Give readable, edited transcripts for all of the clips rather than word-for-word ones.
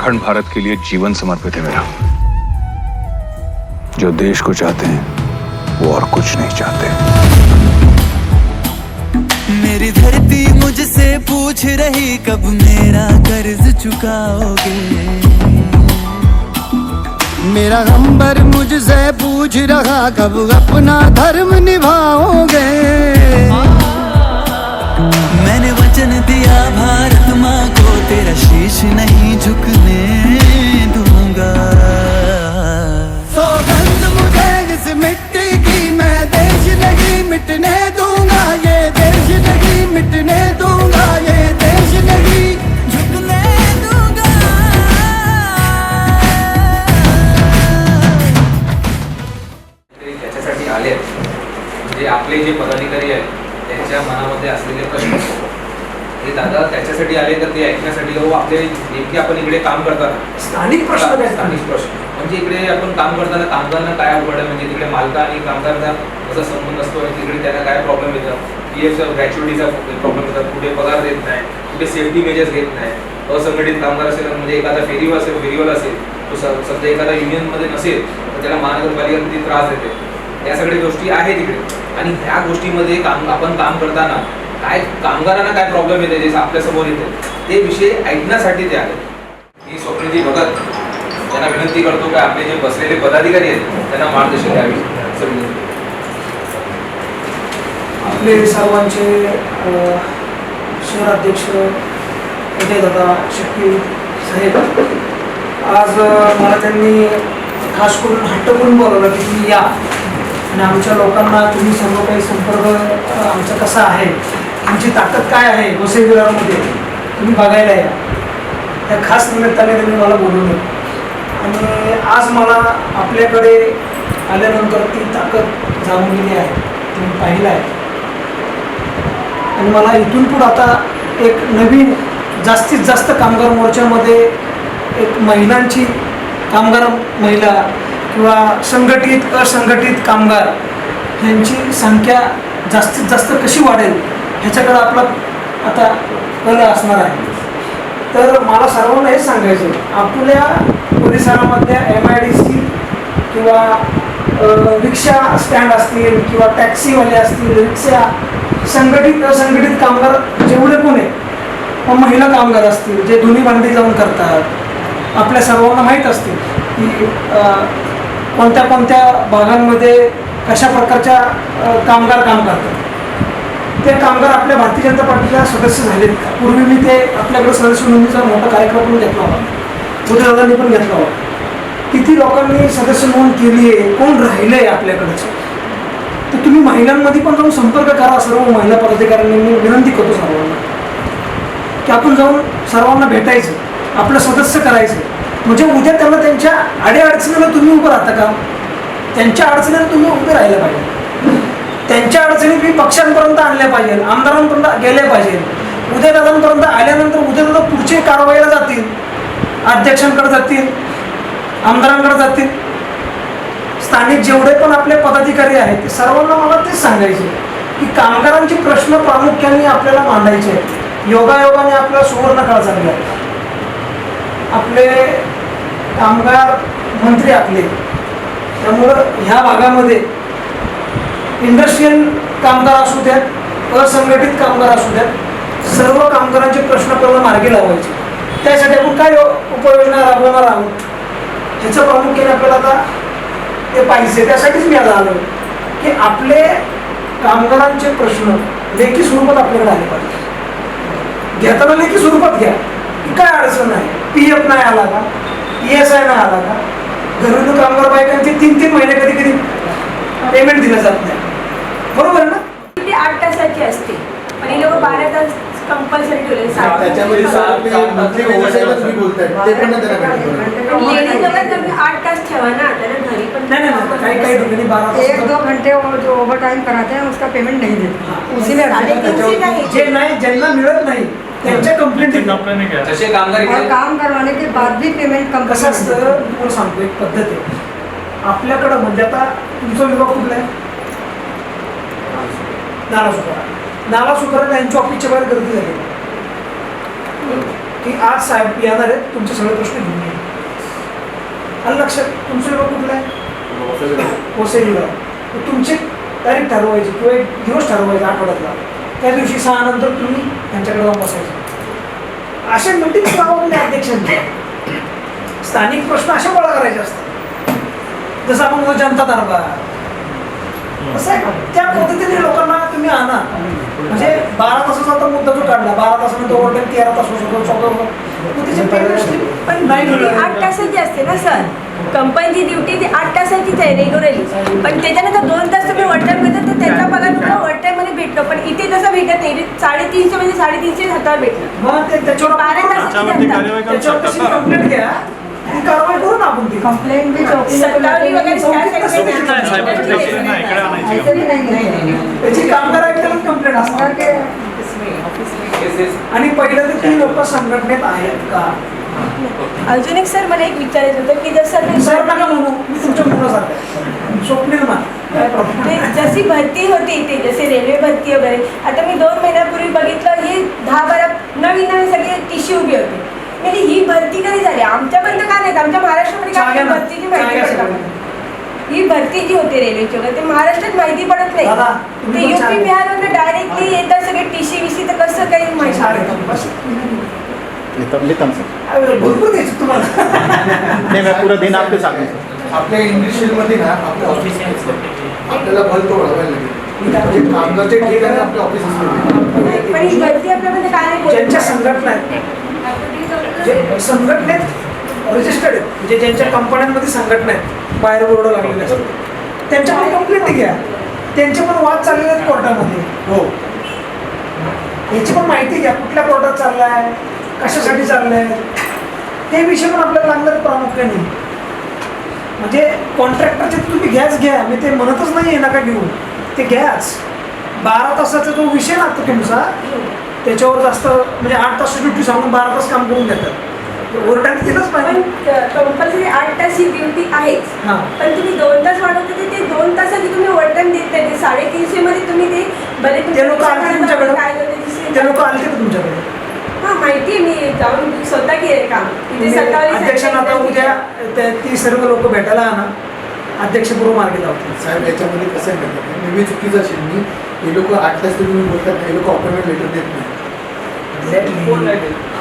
अखंड भारत के लिए जीवन समर्पित है मेरा। जो देश को चाहते हैं वो और कुछ नहीं चाहते। मेरी धरती मुझसे पूछ रही कब मेरा कर्ज चुकाओगे। मेरा अंबर मुझसे पूछ रहा कब अपना धर्म निभाओगे। मैंने वचन दिया भारत माँ को तेरा शीश नहीं झुकने दूंगा। सौगंध मुझे इस मिट्टी की, मैं देश नहीं मिटने दूंगा। ये देश नहीं मिटने दूंगा। ये देश नहीं झुकने दूंगा। त्याच्यासाठी आले म्हणजे आपले जे पदाधिकारी आहेत त्यांच्या मनामध्ये असलेले प्रश्न हे दादा त्याच्यासाठी आले तर ते ऐकण्यासाठी आपले नेमके आपण इकडे काम करताना स्थानिक प्रश्न स्थानिक प्रश्न म्हणजे इकडे आपण काम करताना कामगारांना काय अवघड आहे, म्हणजे तिकडे मालका आणि कामगारांचा कसा संबंध असतो आणि तिकडे त्यांना काय प्रॉब्लेम येतात, पीएफचा ग्रॅच्युइटीचा प्रॉब्लेम येतात, कुठे पगार देत नाही, कुठे सेफ्टी मेजर्स घेत नाही, असंघटित कामगार असेल म्हणजे एखादा फेरीवाला असेल तो सध्या एखादा युनियनमध्ये नसेल तर त्याला महानगरपालिका किती त्रास देते, या सगळ्या गोष्टी आहेत इकडे. आणि ह्या गोष्टीमध्ये आपण काम करताना काय कामगारांना काय प्रॉब्लेम येते जे आपल्यासमोर येते ते विषय ऐकण्यासाठी ते आले. मी स्वप्नजी भगत त्यांना विनंती करतो की आपले जे बसलेले पदाधिकारी आहेत त्यांना मार्गदर्शन द्यावे असं विनंती. आपले सर्वांचे शहराध्यक्ष उदयदादा शेट्टी साहेब, आज मला त्यांनी खास करून हट्ट करून बोलवलं की तुम्ही या आणि आमच्या लोकांना तुम्ही सर्व काही संपर्क आमचा कसा आहे, आमची ताकद काय आहे वसई विरारमध्ये तुम्ही बघायला या. त्या खास निमित्ताने त्यांनी मला बोलवलं आणि आज मला आपल्याकडे आल्यानंतर ती ताकद जाणवलेली आहे, तुम्ही पाहिलं आहे. आणि मला इथून पुढे आता एक नवीन जास्तीत जास्त कामगार मोर्चामध्ये एक महिलांची कामगार महिला किंवा संघटित असंघटित कामगार यांची संख्या जास्तीत जास्त कशी वाढेल ह्याच्याकडे आपला आता कल असणार आहे. तर मला सर्वांना हेच सांगायचं, आपल्या परिसरामधल्या MIDC किंवा रिक्षा स्टँड असतील किंवा टॅक्सीवाले असतील, रिक्षा संघटित असंघटित कामगार जेवढे पण आहेत, महिला कामगार असतील जे धुणी भांडी जाऊन करतात, आपल्या सर्वांना माहीत असतील की कोणत्या कोणत्या भागांमध्ये कशा प्रकारच्या कामगार काम करतात. ते कामगार आपल्या भारतीय जनता पार्टीला सदस्य झालेत. पूर्वी मी ते आपल्याकडे सदस्य नोंदणीचा मोठा कार्यक्रम पण घेतला होता, उदयदादांनी पण घेतला होता. किती लोकांनी सदस्य नोंद केली आहे, कोण राहिलं आहे आपल्याकडचं, तर तुम्ही महिलांमध्ये पण जाऊन संपर्क करा. सर्व महिला पदाधिकाऱ्यांनी मी विनंती करतो सर्वांना की आपण जाऊन सर्वांना भेटायचं, आपलं सदस्य करायचं. म्हणजे उद्या त्यांना त्यांच्या अडीअडचणीला तुम्ही उभं राहता का, त्यांच्या अडचणीला तुम्ही उभे राहिलं पाहिजे. त्यांच्या अडचणी तुम्ही पक्षांपर्यंत आणल्या पाहिजे, आमदारांपर्यंत गेल्या पाहिजे. उदयदादांपर्यंत आल्यानंतर उदयदादा पुढचे कारवाईला जातील, अध्यक्षांकडे जातील, आमदारांकडे जातील. स्थानिक जेवढे पण आपले पदाधिकारी आहेत ते सर्वांना मला तेच सांगायचे की कामगारांचे प्रश्न प्रामुख्याने आपल्याला मांडायचे आहेत. योगायोगाने आपल्याला सुवर्णकाळ चालला आहे. आपले कामगार मंत्री आपले, त्यामुळं ह्या भागामध्ये इंडस्ट्रियल कामगार असू द्यात, असंघटित कामगार असू द्यात, सर्व कामगारांचे प्रश्न पहिला मार्गी लावायचे. त्यासाठी आपण काय उपाययोजना राबवणार आहोत ह्याचं प्रामुख्याने आपल्याला आता ते पाहिजे. त्यासाठीच मी आज आलो की आपले कामगारांचे प्रश्न लेखी स्वरूपात आपल्याकडे आले पाहिजे. घेताना लेखी स्वरूपात घ्या की काय अडचण आहे, PF नाही आला का, ESI नाही आला का, घरेलू कामगार बायकांचे 3-3 महिने कधी कधी पेमेंट दिलं जात नाही, बरोबर आहे ना. ती 8 तासाची असते पण हे लोक 12 तास कंपल्सरी ठेवले. त्याच्यामध्ये लेडीज लोक तुम्ही 8 तास ठेवा ना, त्यांना घरी पण नाही काही काही ठिकाणी 12 तास 1-2 घंटे जो ओवर टाइम कराते हैं उसका पेमेंट नहीं देते, उसी में जे नाही ज्यांना मिळत नाही त्यांच्या कंप्लेंट तसे कामगार और काम करवाने के बाद भी पेमेंट कम. कसं असतं तुम्हाला सांगतो, एक पद्धत आहे आपल्याकडं. म्हणजे आता तुमचा विभाग कुठला आहे, नालासोपारा. नालासोपारा यांच्या ऑफिसच्या बाहेर गर्दी झाली. की आज साहेब येणार आहेत, तुमचे सगळे प्रश्न घेऊन येईल. आलं लक्षात? तुमचं लोक कुठलं आहे? वसईला. तुमची तारीख ठरवायची किंवा एक दिवस ठरवायचा आठवड्यातला. त्या दिवशी 6 नंतर तुम्ही त्यांच्याकडे जाऊन बसायचं. अशा मीटिंग गावामध्ये अध्यक्षांच्या स्थानिक प्रश्न अशा गोळा करायचे असतात. जसं आपण म्हणतो जनता दरबार, असं आहे. त्या पद्धतीने लोकांना तुम्ही आणा. म्हणजे 12 तासाचा आता मुद्दा जो काढला, 12 तासानंतर ओव्हरटाईम 13 तास होऊ शकतो, 14 मग त्याचे पेमेंट पण नाही ड्युटी मिळणार. 8 तासाची असते ना सर. कंपनीची ड्युटी ती 8 तासाचीच आहे रेग्युलरली. पण त्याच्यानंतर 2 तास तुम्ही ओव्हरटाईम करता तर त्याचा पगार तुम्हाला ओव्हरटाईम मध्ये भेटतो. पण इथे तसं भेटत नाही. 350 म्हणजे 350 हातावर भेटलं. मग ते त्याच्यावर 12 तासाची धंदा. त्याच्यावर कशी कंप्लेंट घ्या आणि कारवाई करू ना आपण ती. कंप्लेंट बी सत्तावरी वगैरे त्याची कामगार ऐकल्याला कंप्लेंट असणार. आणि पहिलं तर ती लोक संघटनेत आहेत का? अजून एक सर मला एक विचारायचं होतं की जसं सर नका म्हणू, मी तुमच्या मुलासारखं स्वप्नील मान. ते जशी भरती होती इथे, जसे रेल्वे भरती वगैरे, आता मी 2 महिन्यापूर्वी बघितलं ही 10-12 नवीन सगळे टिशी उभी होते. म्हणजे ही भरती कधी झाली? आमच्यापर्यंत का नाही? आमच्या महाराष्ट्रामध्ये काय भरतीची माहिती पडत. ही भरती जी होती रेल्वेची वगैरे ते महाराष्ट्रात माहिती पडत नाही. ते युपी बिहारमध्ये डायरेक्टली येतात सगळे टीसी विसी, तर कसं काही माहिती? भरपूर द्यायचं तुम्हाला. नहीं, मैं पूरा दिन आपके साथ हूँ. आपल्या इंडस्ट्रीमध्ये ना आपल्या ऑफिस आपल्याला भरतो वाढवायला लागेल. म्हणजे कामगारचे ठिकाणी आपले ऑफिस असते. पण ही भरती आपल्यामध्ये काय नाही बोलत. ज्यांच्या संघटना आहेत, जे संघटनेत रजिस्टर्ड आहेत, म्हणजे ज्यांच्या कंपन्यांमध्ये संघटना आहेत, बाहेर बोर्ड लागलेले असतात, त्यांच्याकडे कंप्लेंट घ्या. त्यांचे पण वाद चाललेले आहेत कोर्टामध्ये. हो, याची पण माहिती घ्या. कुठल्या कोर्टात चाललाय, कशासाठी चाललंय, ते विषय पण आपल्याला लागणार प्रामुख्याने. म्हणजे कॉन्ट्रॅक्टरचे तुम्ही घ्याच घ्या, मी ते म्हणतच नाही नका घेऊ, ते घ्याच. 12 तासाचा जो विषय ना आता तुमचा, त्याच्यावर जास्त म्हणजे 8 तास ड्युटी सांगून 12 तास काम करून घेतात. ओव्हरटाईम केलंच पाहिजे. कंपल्सरी 8 तास ही ड्युटी आहेच. हां, पण तुम्ही 2 तास वाढवते ते 2 तासाची तुम्ही ओव्हरटाईम देत नाही. 350 मध्ये तुम्ही ते भले ते लोक आले तुमच्याकडे, काय होते ते लोक आले का तुमच्याकडे? हां माहिती आहे, मी जाऊन स्वतः केले काम. तिथे सत्तावरी अध्यक्षांना आता उद्या ती सर्व लोक भेटायला आणा, अध्यक्षपूर्व मार्गी लावतील. साहेब याच्यामध्ये कसं आहे माहिती आहे, मी चुकीचं असेल मी. हे लोक 8 तास तुम्ही बोलतात, हे लोक अपॉइंटमेंट लेटर देत नाही.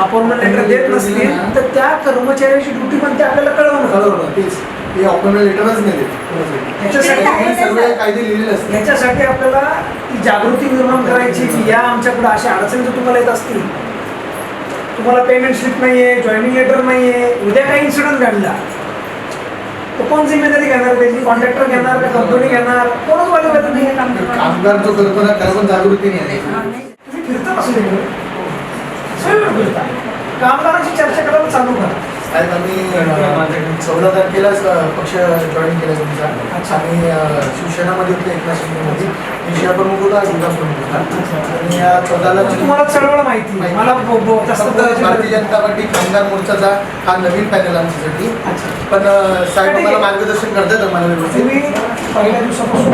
अपॉइंटमेंट लेटर देत नसतील तर त्या कर्मचाऱ्याची ड्युटी पण ते आपल्याला कळवणं. तेच हे अपॉइंटमेंट लेटरच नाही देत. याच्यासाठी सर्व कायदे लिहिलेले असतात. याच्यासाठी आपल्याला ती जागृती निर्माण करायची की या आमच्याकडे अशा अडचणी जर तुम्हाला येत असतील, तुम्हाला पेमेंट स्लिप नाही आहे, जॉईनिंग लेटर नाही आहे, उद्या काही इन्सिडेंट घडला तर कोण जिम्मेदारी घेणार? त्याची कॉन्ट्रॅक्टर घेणार का कंपनी घेणार? कोणच वाली नाही. कामगार जो करतो ना त्याला पण जागृती नाही आहे. तुम्ही फिरता असू दे, कामगारांची चर्चा करायला चालू करा. साहेब आम्ही 14 तारखेला पक्ष जॉईन केला तुमचा. आम्ही शिवसेनामध्ये होतो, एकनाथ शिंदेमध्ये विषया प्रमुख होता, विभाग प्रमुख होता. आणि या 14ला तुम्हाला चळवळ माहिती आहे. मला जास्त भारतीय जनता पार्टी कामगार मोर्चाचा हा नवीन पॅनल आमच्यासाठी. पण साहेब आम्हाला मार्गदर्शन करतात आम्हाला व्यवस्थित. तुम्ही पहिल्या दिवसापासून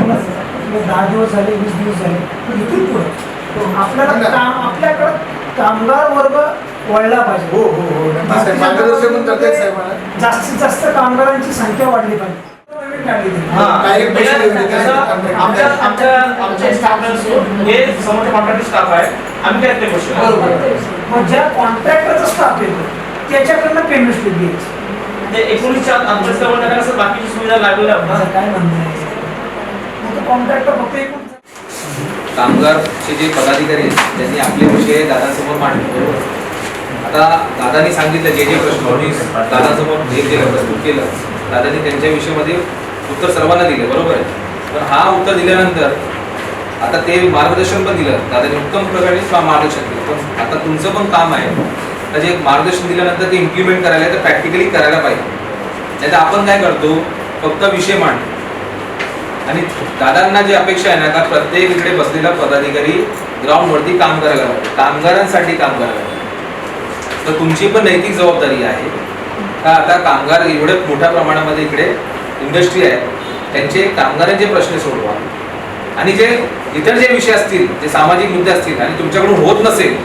10 दिवस झाले, 20 दिवस झाले, इथून पुढे आपल्याला आपल्याकडं कामगार वर्ग वळला पाहिजे. हो हो हो, मार्गदर्शन पण करतात साहेब मला. जास्तीत जास्त कामगारांची संख्या वाढली पाहिजे. काही पैसे देऊन देतात. आमच्या स्टाफ हे समोरचे कॉन्ट्रॅक्टर स्टाफ आहे, आम्ही काय ते गोष्ट मग ज्या कॉन्ट्रॅक्टरचा स्टाफ येतो त्याच्याकडनं पेमेंट स्लिप घ्यायची. ते 19च्या अंतर्गत असं बाकीची सुविधा लागलेल्या माझं काय म्हणणं आहे, मग कॉन्ट्रॅक्टर फक्त एकूण कामगारचे जे पदाधिकारी आहेत त्यांनी आपले विषय दादांसमोर मांडले. बरोबर. आता दादांनी सांगितलं जे प्रश्न दादांसमोर जे प्रस्तुत केलं, दादांनी त्यांच्या विषयामध्ये उत्तर सर्वांना दिले. बरोबर आहे. पण हा उत्तर दिल्यानंतर आता ते मार्गदर्शन पण दिलं दादांनी, उत्तम प्रकारे मार्गदर्शन केलं. पण आता तुमचं पण काम आहे तर जे मार्गदर्शन दिल्यानंतर ते इम्प्लिमेंट करायला तर प्रॅक्टिकली करायला पाहिजे. नाही तर आपण काय करतो, फक्त विषय मांडतो. आणि दादांना जी अपेक्षा आहे ना का प्रत्येक इकडे बसलेला पदाधिकारी ग्राउंडवरती काम करायला पाहिजे, कामगारांसाठी काम करायला पाहिजे. तर तुमची पण नैतिक जबाबदारी आहे का आता कामगार एवढ्या मोठ्या प्रमाणामध्ये इकडे इंडस्ट्री आहे, त्यांचे कामगारांचे प्रश्न सोडवा. आणि जे इतर जे विषय असतील, जे सामाजिक मुद्दे असतील आणि तुमच्याकडून होत नसेल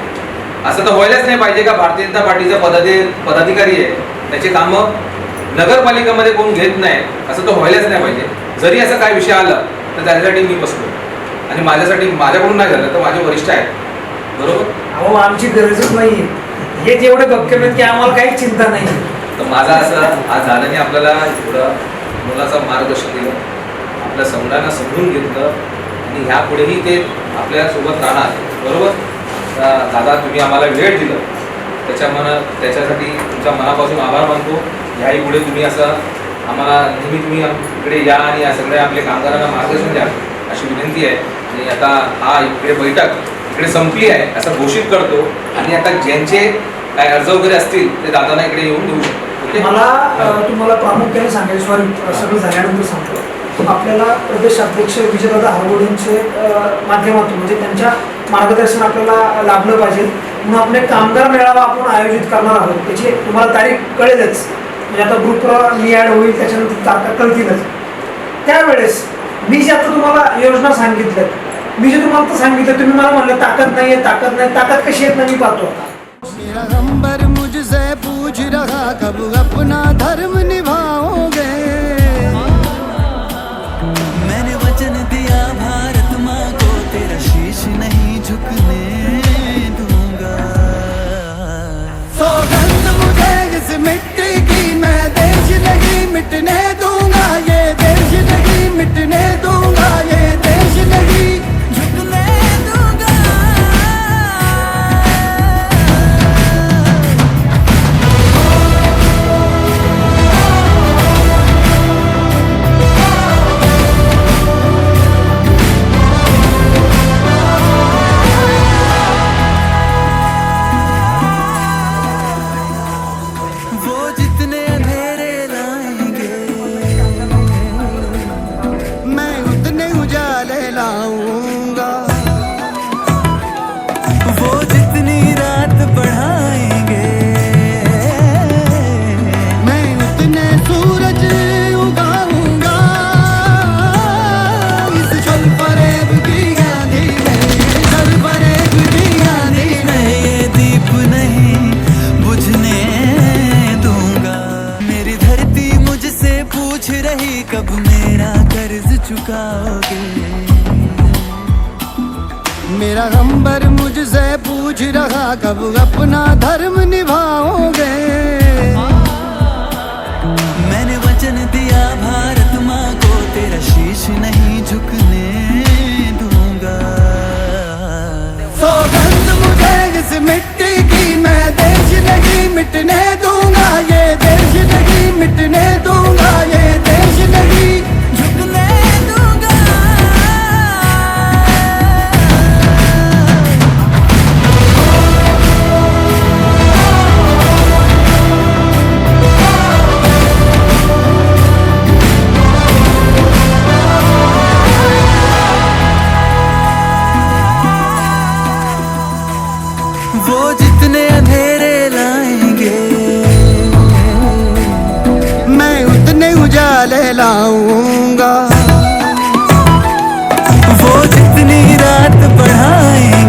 असं तर व्हायलाच नाही पाहिजे का भारतीय जनता पार्टीचा पदाधिकारी आहे त्याचे कामं नगरपालिकेमध्ये कोण घेत नाही, असं तर व्हायलाच नाही पाहिजे. जरी असं काय विषय आला तर त्याच्यासाठी मी बसलो आणि माझ्यासाठी माझ्याकडून नाही झालं तर माझे वरिष्ठ आहेत, बरोबर. अहो आमची गरजच नाहीये, हे जेवढे गपके की आम्हाला काही चिंता नाही. तर माझा असं आज दादाने आपल्याला एवढं मुलाचं मार्गदर्शन दिलं, आपल्या समुदायांना समजून घेतलं आणि ह्यापुढेही ते आपल्यासोबत राहणार, बरोबर. दादा तुम्ही आम्हाला वेळ दिलं त्याच्यासाठी तुमच्या मनापासून आभार मानतो. ह्याही पुढे तुम्ही असं आम्हाला नेहमी तुम्ही इकडे या आणि या सगळ्या आपल्या कामगारांना मार्गदर्शन द्या अशी विनंती आहे. आणि आता हा इकडे बैठक इकडे संपली आहे असं घोषित करतो आणि आता ज्यांचे काय अर्ज वगैरे असतील ते दादांना इकडे येऊन देऊ शकतो. ओके. मला तुम्हाला प्रामुख्याने सांगायचं, सॉरी सगळं झाल्यानंतर सांगतो, आपल्याला प्रदेश अध्यक्ष विजयदादा हरवडेंचे माध्यमातून म्हणजे त्यांच्या मार्गदर्शन आपल्याला लाभलं पाहिजे म्हणून आपण एक कामगार मेळावा आपण आयोजित करणार आहोत. त्याची तुम्हाला तारीख कळेलच, म्हणजे आता ग्रुपवर मी ॲड होईल त्याच्यानंतर तारखा कळतीलच. त्यावेळेस मी जे आता तुम्हाला योजना सांगितल्या, मी जे तुम्हाला सांगितलं, तुम्ही मला म्हणलं ताकद नाही आहे, ताकद कशी येत नाही मी पाहतो आता. मेरा गंबर मुझसे पूछ रहा कब अपना धर्म निभाओगे. मैंने वचन दिया भारत माँ को तेरा शीश नहीं झुकने दूंगा. सौगंध मुझे इस मिट्टी की मैं देश नहीं मिटने दूंगा, ये देश नहीं मिटने दूंगा, ये देश नहीं झुकने दूंगा. वो जितने अंधेरे लाएंगे मैं उतने उजाले लाऊंगा. वो जितनी रात बढ़ाएंगे मैं उतने सूरज उगाऊंगा. इस जल फरेब की आंधी में, जल फरेब की आंधी में मैं ये दीप नहीं बुझने दूंगा. मेरी धरती मुझसे पूछ रही कब मेरा कर्ज चुकाओगे. मेरा गंबर मुझसे पूछ रहा कब अपना धर्म निभाओगे. मैंने वचन दिया भारत माँ को तेरा शीश नहीं झुकने दूंगा. सौगंध मुझे इस मिट्टी की मैं देश नहीं मिटने दूंगा, ये देश नहीं मिटने दूंगा, ये देश नहीं झुकने दूंगा. वो जितने अंधेरे लाएंगे मैं उतने उजाले लाऊंगा. वो जितनी रात बढ़ाएंगे